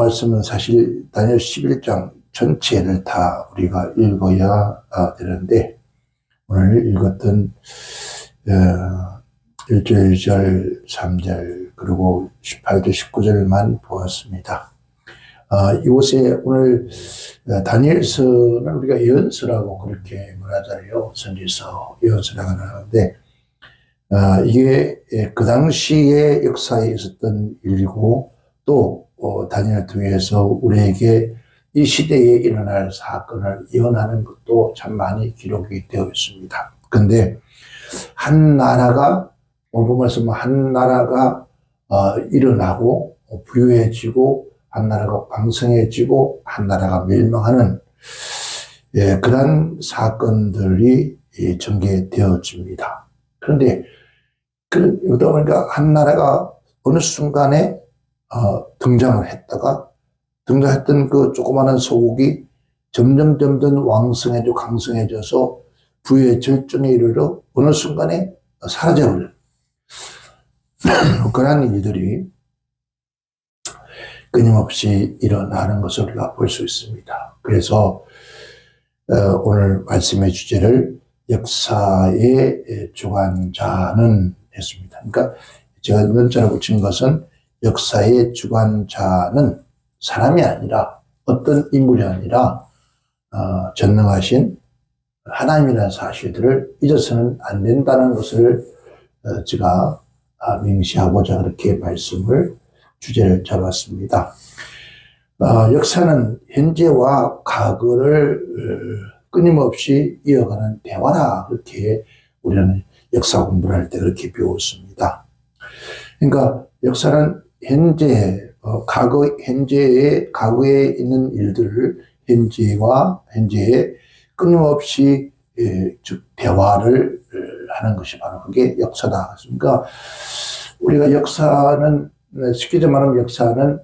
말씀은 사실 다니엘 11장 전체를 다 우리가 읽어야 되는데, 오늘 읽었던 1절, 2절, 3절, 그리고 18절, 19절만 보았습니다. 이곳에 오늘 다니엘서는 우리가 예언서라고 그렇게 말하잖아요. 선지서, 예언서라고 하는데, 이게 그 당시의 역사에 있었던 일이고, 또 다니엘 통해서 우리에게 이 시대에 일어날 사건을 예언하는 것도 참 많이 기록이 되어 있습니다. 근데 한 나라가, 오늘 말씀 한 나라가 일어나고 부유해지고 한 나라가 강성해지고 한 나라가 멸망하는 그런 사건들이 전개되어집니다. 그런데 그러다 보니까 한 나라가 어느 순간에 등장을 했다가, 등장했던 그 조그마한 소국이 점점 왕성해지고 강성해져서 부의 절정에 이르러 어느 순간에 사라져버려요. 그러한 일들이 끊임없이 일어나는 것을 우리가 볼 수 있습니다. 그래서 오늘 말씀의 주제를 역사의 주관자는 했습니다. 그러니까 제가 문자로 붙인 것은 역사의 주관자는 사람이 아니라, 어떤 인물이 아니라 전능하신 하나님이라는 사실들을 잊어서는 안 된다는 것을 제가 명시하고자 그렇게 말씀을, 주제를 잡았습니다. 역사는 현재와 과거를 끊임없이 이어가는 대화라, 그렇게 우리는 역사 공부를 할 때 그렇게 배웠습니다. 그러니까 역사는 현재, 과거에 있는 일들을 현재에 끊임없이 즉 대화를 하는 것이 바로 그게 역사다. 그러니까 우리가 역사는, 쉽게 말하면 역사는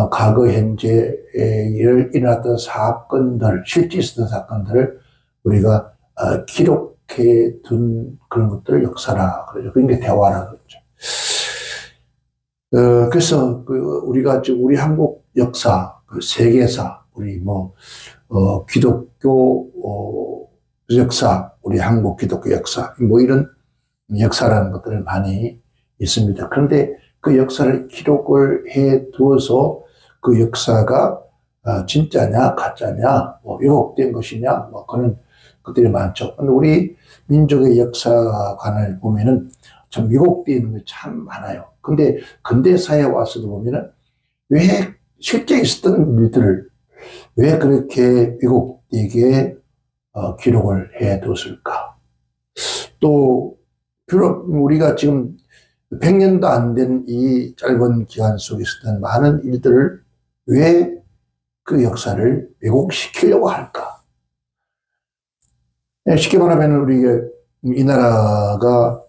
과거, 현재에 일어났던 사건들, 실제 있었던 사건들을 우리가 기록해 둔 그런 것들을 역사라 그러죠. 그러니까 대화라 그러죠. 그래서 우리가 지금 우리 한국 역사, 세계사, 우리 기독교 역사, 우리 한국 기독교 역사, 이런 역사라는 것들을 많이 있습니다. 그런데 그 역사를 기록을 해 두어서 그 역사가 진짜냐 가짜냐, 왜곡된 것이냐, 그런 것들이 많죠. 근데 우리 민족의 역사관을 보면은 참 왜곡되어 있는 게 참 많아요. 근데 근대사에 와서도 보면은 왜 실제 있었던 일들을 왜 그렇게 왜곡되게 기록을 해 뒀을까? 또 비록 우리가 지금 100년도 안 된 이 짧은 기간 속에 있었던 많은 일들을 왜 그 역사를 왜곡시키려고 할까? 쉽게 말하면 우리가 이 나라가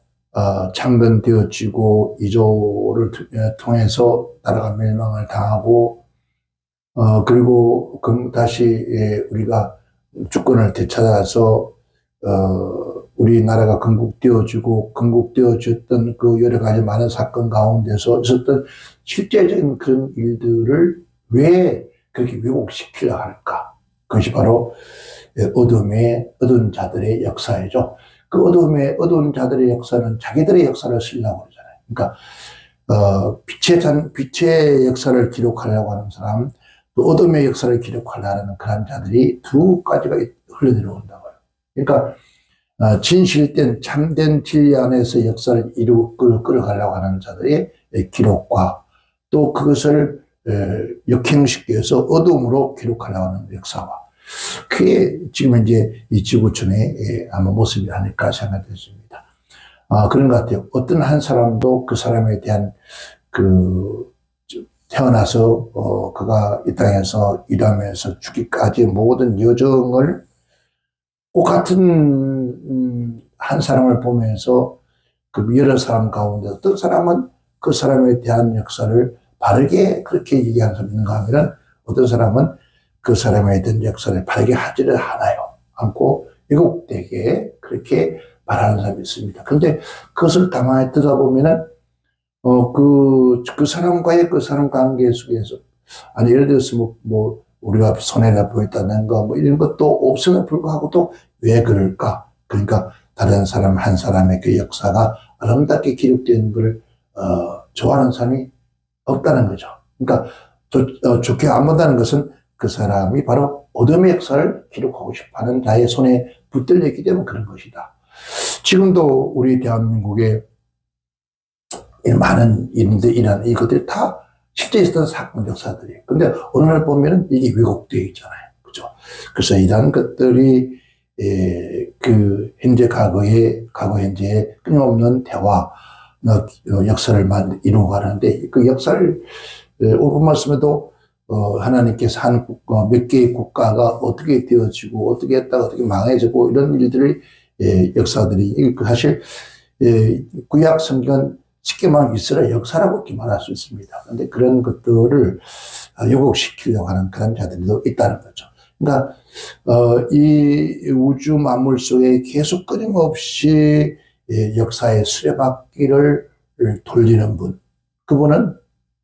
창건되어지고 이조를 통해서 나라가 멸망을 당하고, 그리고 다시 우리가 주권을 되찾아서 우리나라가 건국되어졌던 그 여러 가지 많은 사건 가운데서 있었던 실제적인 그런 일들을 왜 그렇게 왜곡시키려 할까? 그것이 바로 어두운 자들의 역사이죠. 그 어두운 자들의 역사는 자기들의 역사를 쓰려고 그러잖아요. 그러니까 빛의 역사를 기록하려고 하는 사람, 또 어둠의 역사를 기록하려고 하는 그런 자들이 두 가지가 흘러들어온다고요. 그러니까 진실된 참된 진리 안에서 역사를 끌어가려고 하는 자들의 기록과, 또 그것을 역행시켜서 어둠으로 기록하려고 하는 역사와, 그게 지금 이제 이 지구촌의 아마 모습이 아닐까 생각됐습니다. 그런 것 같아요. 어떤 한 사람도 그 사람에 대한 태어나서 그가 이 땅에서 일하면서 죽기까지 모든 여정을 똑같은 한 사람을 보면서 그 여러 사람 가운데 어떤 사람은 그 사람에 대한 역사를 바르게 그렇게 얘기하는 사람이 있는가 하면은, 어떤 사람은 그 사람에 대한 역사를 바르게 하지를 않고 왜곡되게 그렇게 말하는 사람이 있습니다. 그런데 그것을 가만히 들어보면은 그 사람과의 그 사람 관계 속에서 아니, 예를 들어서 우리가 손해가 보였다는 거, 이런 것도 없음에 불구하고도 왜 그럴까? 그러니까 다른 사람 한 사람의 그 역사가 아름답게 기록되는 걸, 좋아하는 사람이 없다는 거죠. 그러니까, 좋게 안 본다는 것은 그 사람이 바로 어둠의 역사를 기록하고 싶어 하는 자의 손에 붙들려 있기 때문에 그런 것이다. 지금도 우리 대한민국에 많은 일인들, 이런 이것들이 다 실제 있었던 사건 역사들이에요. 근데 어느 날 보면은 이게 왜곡되어 있잖아요. 그죠? 그래서 이런 것들이, 현재 과거 현재의 끊임없는 대화, 역사를 이루어가는데, 그 역사를, 오늘 말씀에도, 하나님께서 몇 개의 국가가 어떻게 되어지고, 어떻게 했다가 어떻게 망해지고, 이런 일들이, 역사들이, 사실, 구약 성경은 쉽게 말하면 이스라엘 역사라고 이렇게 말할 수 있습니다. 그런데 그런 것들을 왜곡시키려고 하는 그런 자들도 있다는 거죠. 그러니까, 이 우주 만물 속에 계속 끊임없이 역사의 수레바퀴를 돌리는 분, 그분은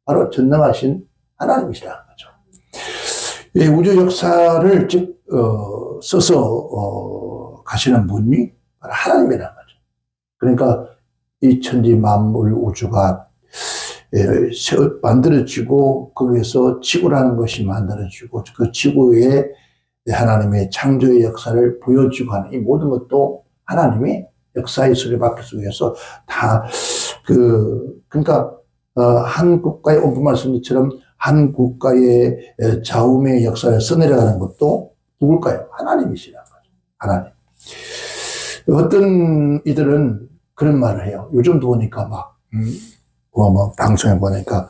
바로 전능하신 하나님이시라는 거죠. 우주 역사를 써서 가시는 분이 바로 하나님이라는 거죠. 그러니까 이 천지 만물 우주가 만들어지고 거기에서 지구라는 것이 만들어지고 그 지구에 하나님의 창조의 역사를 보여주고 하는 이 모든 것도 하나님의 역사의 수레바퀴 속에서 다 그러니까 한 국가의 오픈 말씀처럼 한 국가의 자음의 역사를 써내려가는 것도 누굴까요? 하나님이시라는 거죠. 하나님. 어떤 이들은 그런 말을 해요. 요즘도 보니까 방송에 보니까,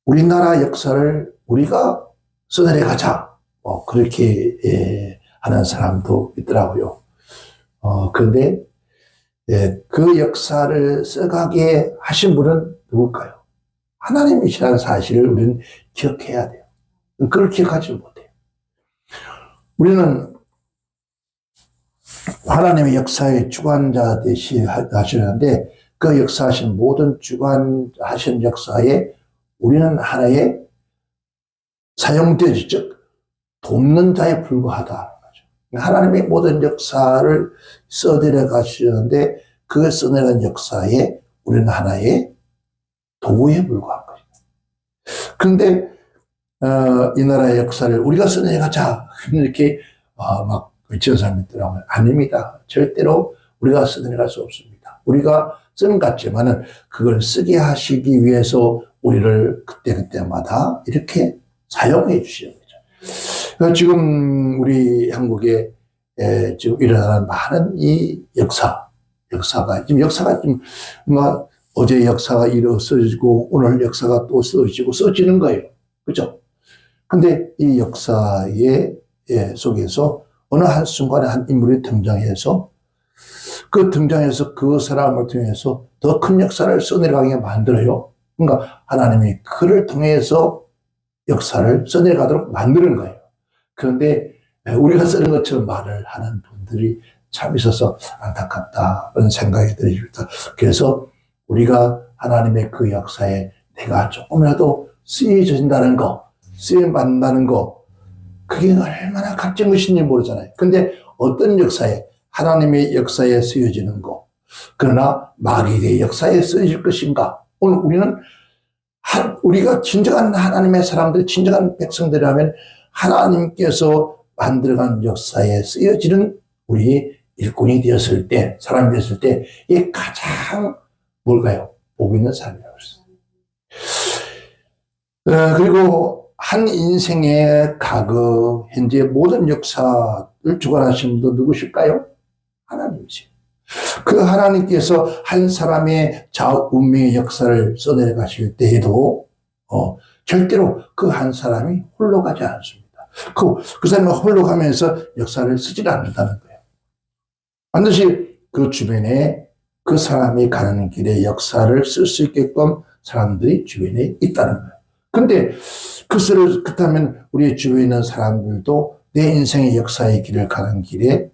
우리나라 역사를 우리가 써내려가자. 그렇게, 하는 사람도 있더라고요. 그런데, 그 역사를 써가게 하신 분은 누굴까요? 하나님이시라는 사실을 우리는 기억해야 돼요. 그걸 기억하지 못해요. 우리는 하나님의 역사의 주관자 되시는데 그 역사하신 모든 주관하신 역사에 우리는 하나의 사용되지, 즉 돕는 자에 불과하다는 거죠. 하나님의 모든 역사를 써내려 가시는데 그 써내려간 역사에 우리는 하나의 도구에 불과한 거죠. 그런데 이 나라의 역사를 우리가 써내려가자 이렇게 외치는 사람이 있더라고요. 아닙니다. 절대로 우리가 써내려갈 수 없습니다. 우리가 쓰는 것 같지만은 그걸 쓰게 하시기 위해서 우리를 그때그때마다 이렇게 사용해 주시는 거죠. 지금 우리 한국에 지금 일어나는 많은 이 역사가 지금 어제 역사가 써지고 오늘 역사가 또 써지는 거예요. 그죠? 근데 이 역사의 속에서 어느 한순간에 한 인물이 등장해서 그 사람을 통해서 더 큰 역사를 써내려가게 만들어요. 그러니까 하나님이 그를 통해서 역사를 써내려가도록 만드는 거예요. 그런데 우리가 쓰는 것처럼 말을 하는 분들이 참 있어서 안타깝다는 생각이 들습니다. 그래서 우리가 하나님의 그 역사에 내가 조금이라도 쓰여진다는 거, 쓰임받는다는 거, 그게 얼마나 값진 것인지 모르잖아요. 근데 어떤 역사에, 하나님의 역사에 쓰여지는 거, 그러나 마귀의 역사에 쓰여질 것인가? 오늘 우리가 진정한 하나님의 사람들, 진정한 백성들이라면 하나님께서 만들어간 역사에 쓰여지는 우리 일꾼이 되었을 때, 사람이 되었을 때, 이게 가장 뭘까요? 복 있는 사람이라고 했어요. 그리고 한 인생의 과거, 현재 모든 역사를 주관하시는 분도 누구실까요? 하나님이세요. 그 하나님께서 한 사람의 운명의 역사를 써내려 가실 때에도 절대로 그 한 사람이 홀로 가지 않습니다. 그 사람이 홀로 가면서 역사를 쓰지 않는다는 거예요. 반드시 그 주변에 그 사람이 가는 길에 역사를 쓸 수 있게끔 사람들이 주변에 있다는 거예요. 근데 그렇다면 우리 주변에 있는 사람들도 내 인생의 역사의 길을 가는 길에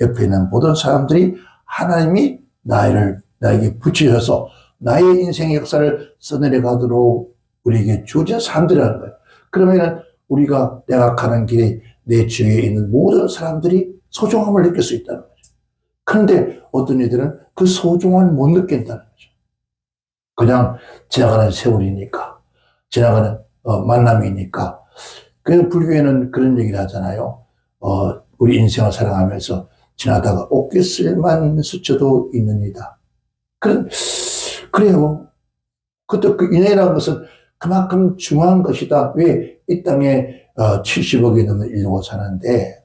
옆에 있는 모든 사람들이 하나님이 나에게 붙이셔서 나의 인생의 역사를 써내려가도록 우리에게 주어진 사람들이라는 거예요. 그러면은 우리가 내가 가는 길에 내 주위에 있는 모든 사람들이 소중함을 느낄 수 있다는 거죠. 그런데 어떤 이들은 그 소중함을 못 느낀다는 거죠. 그냥 지나가는 세월이니까, 지나가는 만남이니까. 그 불교에는 그런 얘기를 하잖아요. 우리 인생을 살아가면서 지나다가 옷깃을만 스쳐도 있느니다. 그래요. 그것도 그 인연이라는 것은 그만큼 중요한 것이다. 왜 이 땅에 70억이 넘는 인류가 사는데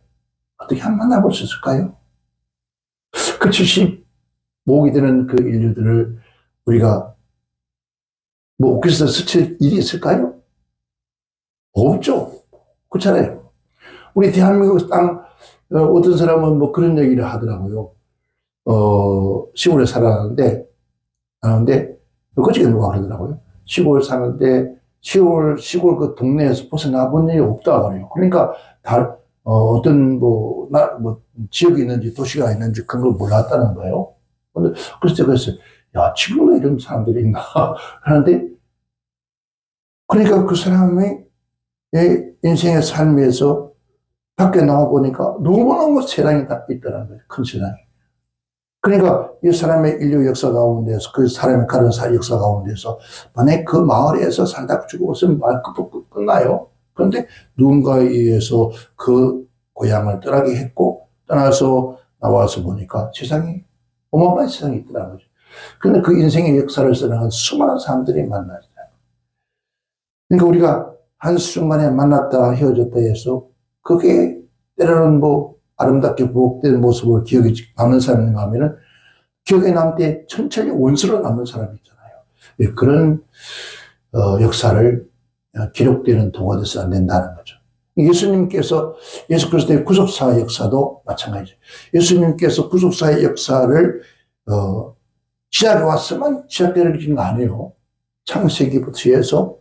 어떻게 한 번 만나볼 수 있을까요? 그 70억이 되는 그 인류들을 우리가 뭐 옷깃에서 스칠 일이 있을까요? 없죠. 그렇잖아요. 우리 대한민국 땅 어떤 사람은 뭐 그런 얘기를 하더라고요. 시골에 살았는데 그저께 누가 그러더라고요. 시골 사는데 시골 그 동네에서 벗어나 본 일이 없다 그래요. 그러니까 어떤 뭐 지역이 있는지 도시가 있는지 그런 걸 몰랐다는 거예요. 그래서 제가 그랬어요. 야, 지금도 이런 사람들이 있나 하는데, 그러니까 그 사람의 인생의 삶에서 밖에 나와 보니까 너무너무 세상이 다 있다는 거예요. 큰 세상이. 그러니까 이 사람의 인류 역사 가운데서, 그 사람의 가는 역사 가운데서 만약에 그 마을에서 살다 죽었으면 말 끝나요. 그런데 누군가에 의해서 그 고향을 떠나게 했고 떠나서 나와서 보니까 세상이 어마어마한 세상이 있더라는 거죠. 그런데 그 인생의 역사를 써나간 수많은 사람들이 만나요. 그러니까 우리가 한순간에 만났다 헤어졌다 해서 그게 때로는 뭐 아름답게 부각된 모습을 기억에 남는 사람인가 하면은 기억에 남되 천천히 원수로 남는 사람이 있잖아요. 그런 역사를 기록되는 도가 돼서 안 된다는 거죠. 예수 그리스도의 구속사의 역사도 마찬가지죠. 예수님께서 구속사의 역사를 시작해 왔으면 시작되는 거 아니에요. 창세기부터 해서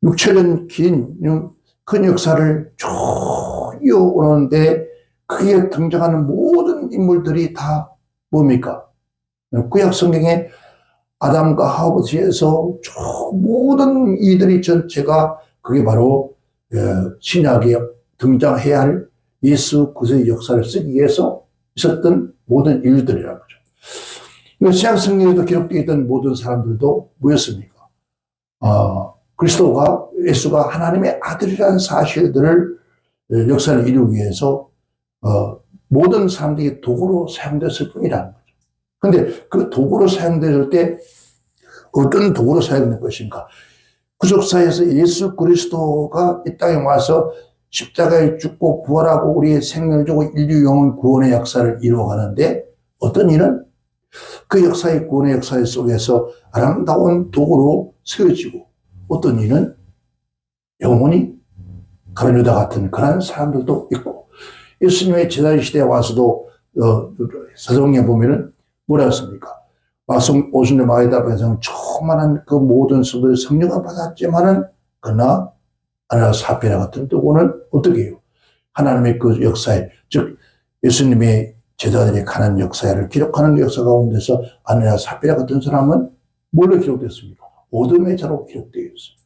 6천년 긴 큰 역사를 쭉 이어오는데 그에 등장하는 모든 인물들이 다 뭡니까? 구약 성경에 아담과 하와부터 해서 쭉 모든 이들이 전체가 그게 바로 신약에 등장해야 할 예수 그리스도의 역사를 쓰기 위해서 있었던 모든 인류들이라는 거죠. 신약 성경에도 기록되어 있던 모든 사람들도 뭐였습니까? 예수가 하나님의 아들이라는 사실들을 역사를 이루기 위해서 모든 사람들이 도구로 사용됐을 뿐이라는 거죠. 그런데 그 도구로 사용될 때 어떤 도구로 사용될 것인가? 구속사에서 예수 그리스도가 이 땅에 와서 십자가에 죽고 부활하고 우리의 생명을 주고 인류 영혼 구원의 역사를 이루어가는데 어떤 이는 그 역사의 구원의 역사 속에서 아름다운 도구로 세워지고 어떤 이는 영원히 가룟 유다 같은 그런 사람들도 있고 예수님의 제자 시대에 와서도 사도행전에 보면은 뭐라 했습니까? 오순절 마에다에서는 조그마한 그 모든 수들이 성령을 받았지만은 그러나 아나니아 사피라 같은 또고는 어떻게 해요? 하나님의 그 역사에 즉 예수님의 제자들이 가는 역사를 기록하는 역사 가운데서 아나니아 사피라 같은 사람은 뭘로 기록됐습니까? 어둠의 자로 기록되어 있어요.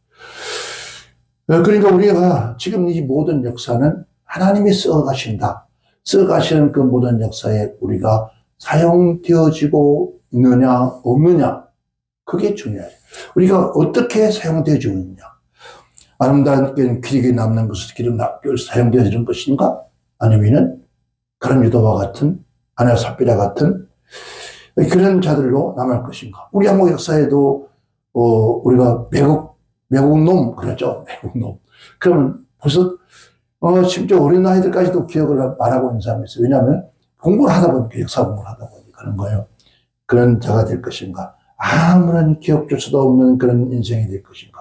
그러니까 우리가 지금 이 모든 역사는 하나님이 써가시는 그 모든 역사에 우리가 사용되어지고 있느냐 없느냐 그게 중요해요. 우리가 어떻게 사용되어지고 있느냐 아름다운 기록에 남는 것을 사용되어지는 것인가 아니면은 가룟 유다와 같은 아나니아 삽비라 같은 그런 자들로 남을 것인가. 우리 한국 역사에도 우리가 매국놈 그러죠. 매국놈. 그러면 벌써 심지어 어린 아이들까지도 기억을 말하고 있는 사람이 있어요. 왜냐하면 공부를 하다 보니까 역사 공부를 하다 보니까 그런 거예요. 그런 자가 될 것인가. 아무런 기억될 수도 없는 그런 인생이 될 것인가.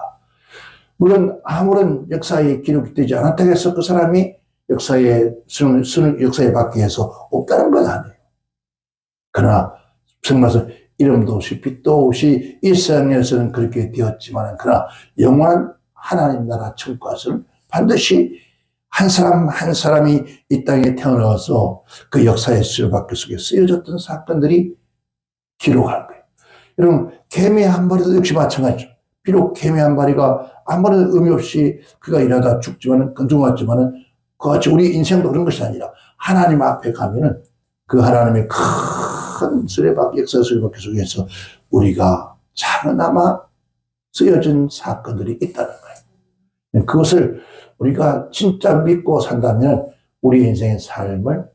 물론 아무런 역사에 기록이 되지 않았다고 해서 그 사람이 역사에 받기 위해서 없다는 건 아니에요. 그러나 정말서 이름도 없이 빛도 없이 이 세상에서는 그렇게 되었지만 그러나 영원한 하나님 나라 천국 가서는 반드시 한 사람 한 사람이 이 땅에 태어나서 그 역사의 수요받기 속에 쓰여졌던 사건들이 기록할 거예요. 여러분 개미 한 마리도 역시 마찬가지죠. 비록 개미 한 마리가 아무런 의미 없이 그가 일하다 죽지만은, 건중했지만은, 그같이 우리 인생도 그런 것이 아니라, 하나님 앞에 가면은, 그 하나님의 큰 수레바퀴, 역사 수레바퀴 속에서 우리가 차그나마 쓰여진 사건들이 있다는 거예요. 그것을 우리가 진짜 믿고 산다면, 우리 인생의 삶을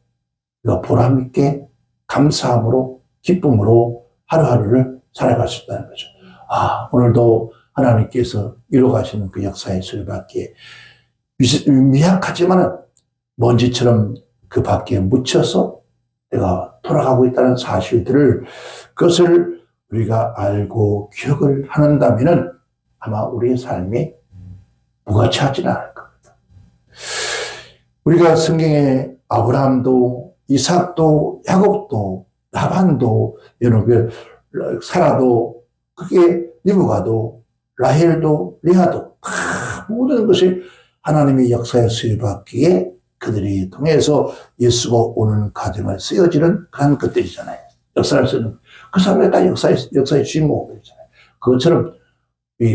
보람있게 감사함으로, 기쁨으로 하루하루를 살아갈 수 있다는 거죠. 아, 오늘도 하나님께서 이루어가시는 그 역사의 수레바퀴에 미약하지만은 먼지처럼 그 바퀴에 묻혀서 내가 돌아가고 있다는 사실들을, 그것을 우리가 알고 기억을 한다면은 아마 우리의 삶이 무가치하지는 않을 겁니다. 우리가 성경에 아브라함도, 이삭도, 야곱도, 라반도, 여러분, 사라도, 그게 리브가도, 라헬도, 레아도, 다 모든 것이 하나님의 역사의 수레바퀴에 그들이 통해서 예수가 오는 과정을 쓰여지는 그런 것들이잖아요. 역사를 쓰는. 그 사람들이 다 역사의 주인공들이잖아요. 그것처럼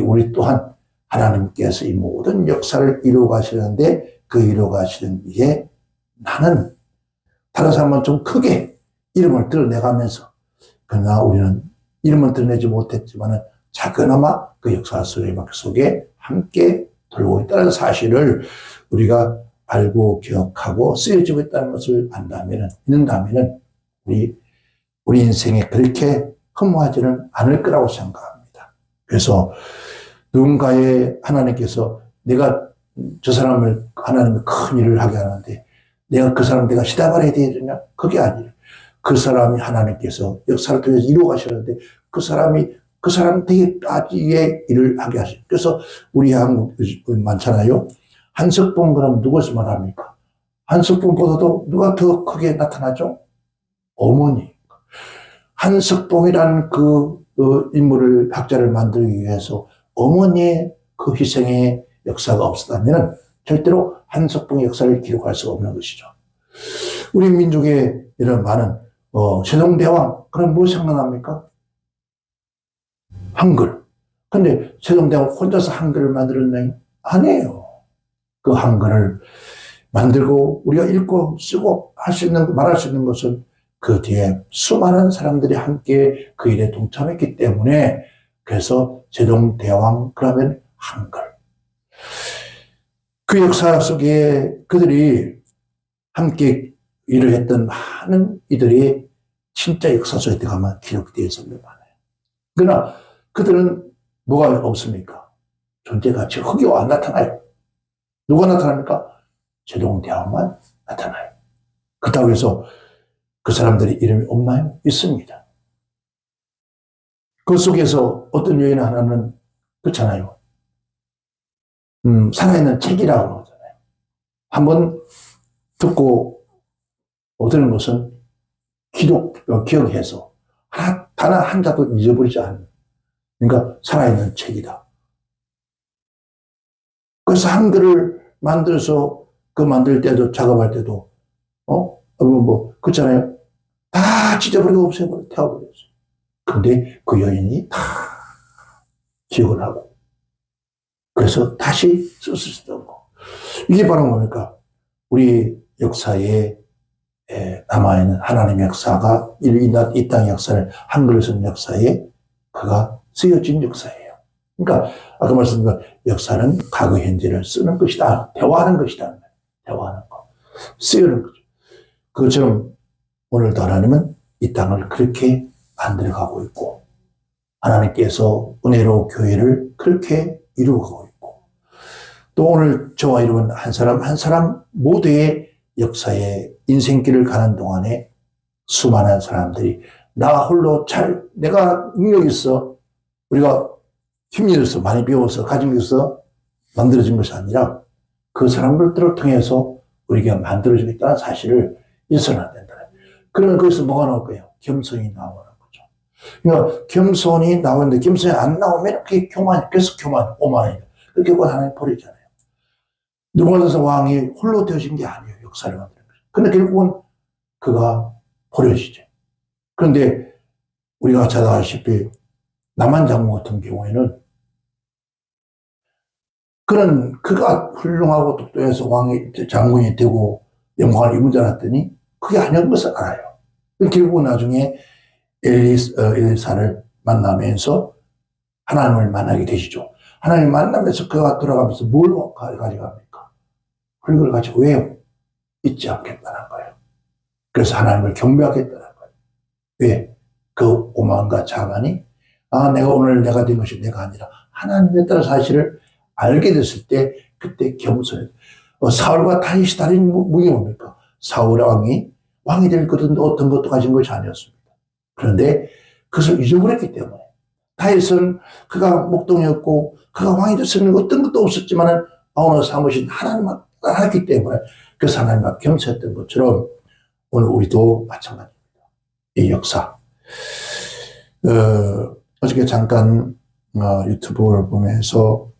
우리 또한 하나님께서 이 모든 역사를 이루어 가시는데, 그 이루어 가시는 일에 나는 다른 사람은 좀 크게 이름을 드러내가면서, 그러나 우리는 이름은 드러내지 못했지만 작게나마 그 역사 속에 함께 돌고 있다는 사실을 우리가 알고 기억하고 쓰여지고 있다는 것을 믿는다면 우리 인생에 그렇게 허무하지는 않을 거라고 생각합니다. 그래서 누군가의 하나님께서 내가 저 사람을 하나님의 큰 일을 하게 하는데 내가 그 사람 내가 시다발해야 되느냐? 그게 아니에요. 그 사람이 하나님께서 역사를 통해서 이루어 가시는데 그 사람 되게 빠지게 일을 하게 하시죠. 그래서 우리 한국 많잖아요. 한석봉 그럼 누구를 말합니까? 한석봉보다도 누가 더 크게 나타나죠? 어머니. 한석봉이라는 그 인물을, 학자를 만들기 위해서 어머니의 그 희생의 역사가 없었다면 절대로 한석봉의 역사를 기록할 수가 없는 것이죠. 우리 민족의 이런 많은 세종대왕, 그럼 뭐 생각납니까? 한글. 근데 세종대왕 혼자서 한글을 만들었나요? 아니에요. 그 한글을 만들고 우리가 읽고 쓰고 말할 수 있는 것은 그 뒤에 수많은 사람들이 함께 그 일에 동참했기 때문에, 그래서 세종대왕 그러면 한글. 그 역사 속에 그들이 함께 일을 했던 많은 이들이 진짜 역사 속에 들어가면 기록되어 있습니다. 그러나 그들은 뭐가 없습니까? 존재 가치, 흑요가 안 나타나요. 누가 나타납니까? 세종대왕만 나타나요. 그렇다고 해서 그 사람들이 이름이 없나요? 있습니다. 그 속에서 어떤 여인 하나는 그렇잖아요. 살아있는 책이라고 그러잖아요. 한번 듣고 얻는 것은 기억해서 단 한 자도 잊어버리지 않는, 그러니까 살아있는 책이다. 그래서 한글을 만들어서 그 만들 때도 작업할 때도 그렇잖아요. 다 찢어버리고 없애버리고 태워버렸어요. 근데 그 여인이 다 기억을 하고 그래서 다시 쓸 수 있던 거. 이게 바로 뭡니까? 우리 역사에 남아있는 하나님의 역사가 이 땅의 역사를 한글로 쓴 역사에 그가 쓰여진 역사예요. 그러니까 아까 말씀드린 역사는 과거 현재를 쓰는 것이다. 대화하는 것이다. 대화하는 거. 쓰여는 거죠. 그것처럼 오늘도 하나님은 이 땅을 그렇게 만들어가고 있고 하나님께서 은혜로 교회를 그렇게 이루어가고 있고 또 오늘 저와 여러분 한 사람 한 사람 모두의 역사의 인생길을 가는 동안에 수많은 사람들이 나 홀로 내가 능력 있어, 우리가 힘이 있어, 많이 배워서 가진 게 있어 만들어진 것이 아니라 그 사람들을 통해서 우리가 만들어지겠다는 사실을 잊어서는 안 된다. 그러면 거기서 뭐가 나올 거예요? 겸손이 나오는 거죠. 그러니까 겸손이 나오는데 겸손이 안 나오면 그게 계속 오만이에요. 그렇게 하나님 버리잖아요. 누가드서 왕이 홀로 되어진 게 아니에요. 역사를 만드는 거죠. 근데 결국은 그가 버려지죠. 그런데 우리가 잘 알다시피 남한 장군 같은 경우에는 그는 그가 훌륭하고 똑똑해서 왕이, 장군이 되고 영광을 입은 줄 알았더니 그게 아닌 것을 알아요. 결국 나중에 엘리사를 만나면서 하나님을 만나게 되시죠. 하나님을 만나면서 그가 돌아가면서 뭘 가져갑니까? 흙을 가지고 왜요? 잊지 않겠다는 거예요. 그래서 하나님을 경배하겠다는 거예요. 왜? 그 오만과 자만이 내가 오늘 내가 된 것이 내가 아니라 하나님이었다는 사실을 알게 됐을 때 그때 겸손해. 사울과 다윗이 다른 무기 뭡니까? 사울 왕이 될 것은 어떤 것도 가진 것이 아니었습니다. 그런데 그것을 잊어버렸기 때문에 다윗은 그가 목동이었고 그가 왕이 됐으면 어떤 것도 없었지만 오늘 사무신 하나님만 알았기 때문에 그래서 하나님과 겸손했던 것처럼 오늘 우리도 마찬가지입니다. 이 역사. 어저께 잠깐 유튜브를 보면서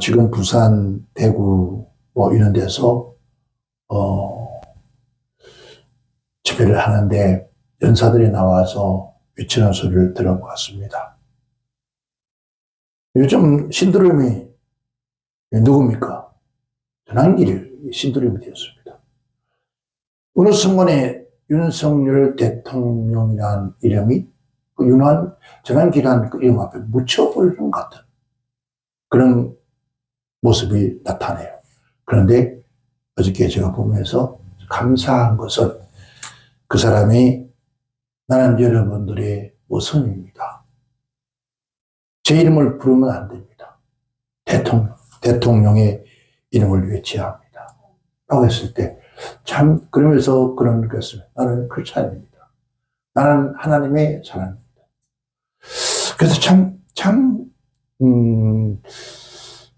지금 부산, 대구 뭐 이런 데서 집회를 하는데 연사들이 나와서 외치는 소리를 들어보았습니다. 요즘 신드롬이 누굽니까? 전환길이 신드롬이 되었습니다. 어느 순간에 윤석열 대통령이라는 이름이 그 전환길이라는 그 이름 앞에 묻혀버리는 것 같은 그런 모습이 나타나요. 그런데 어저께 제가 보면서 감사한 것은 그 사람이 나는 여러분들의 모선입니다. 제 이름을 부르면 안 됩니다. 대통령의 이름을 외쳐야 합니다. 라고 했을 때 참 그러면서 그런 것을 나는 크리스찬입니다. 나는 하나님의 사람입니다. 그래서 참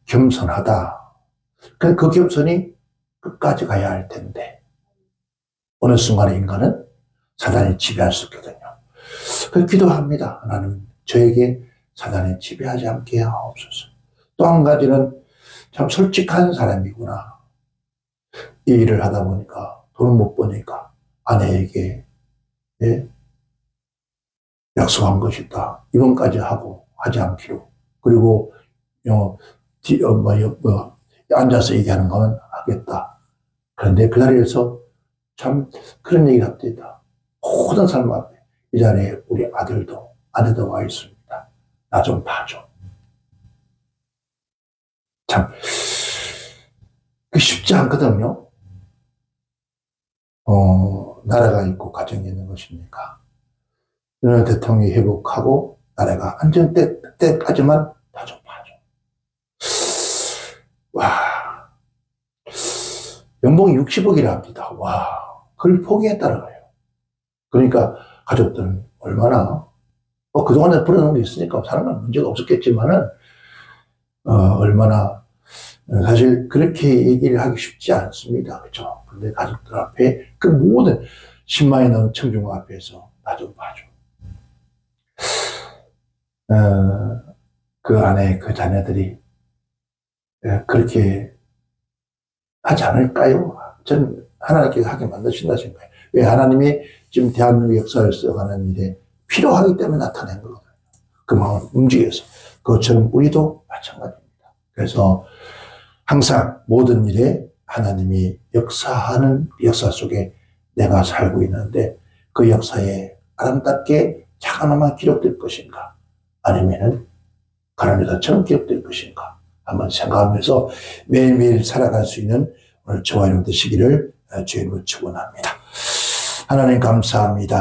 겸손하다. 그 겸손이 끝까지 가야 할 텐데 어느 순간에 인간은 사단이 지배할 수 있거든요. 그래서 기도합니다. 하나님 저에게 사단이 지배하지 않게 하옵소서. 또 한 가지는 참 솔직한 사람이구나. 이 일을 하다 보니까 돈을 못 버니까 아내에게 약속한 것이다. 이번까지 하고 하지 않기로. 그리고 앉아서 얘기하는 건 하겠다. 그런데 그 자리에서 참 그런 얘기를 합니다. 모든 사람 앞에 이 자리에 우리 아내도 와 있습니다. 나 좀 봐줘. 참 쉽지 않거든요. 나라가 있고 가정이 있는 것입니까? 대통령이 회복하고 나라가 안정될 때까지만 나 좀 봐줘. 와, 연봉이 60억이라 합니다. 와, 그걸 포기했다는 거예요. 그러니까 가족들은 얼마나 그동안에 벌어놓은 게 있으니까 사는 건 문제가 없었겠지만은 얼마나 사실 그렇게 얘기를 하기 쉽지 않습니다. 그렇죠? 근데 가족들 앞에 그 모든 10만이 넘는 청중과 앞에서 나 좀 봐줘. 그 안에 그 자녀들이 그렇게 하지 않을까요? 전 하나님께서 하게 만드신다 생각해요. 왜 하나님이 지금 대한민국 역사를 써가는 일에 필요하기 때문에 나타낸 거거든요. 그 마음을 움직여서. 그것처럼 우리도 마찬가지입니다. 그래서 항상 모든 일에 하나님이 역사하는 역사 속에 내가 살고 있는데 그 역사에 아름답게 잠깐만 기록될 것인가? 아니면은 가라앉아처럼 기록될 것인가? 한번 생각하면서 매일매일 살아갈 수 있는 오늘 저와 여러분 되시기를 주의 이름으로 축원합니다. 하나님 감사합니다.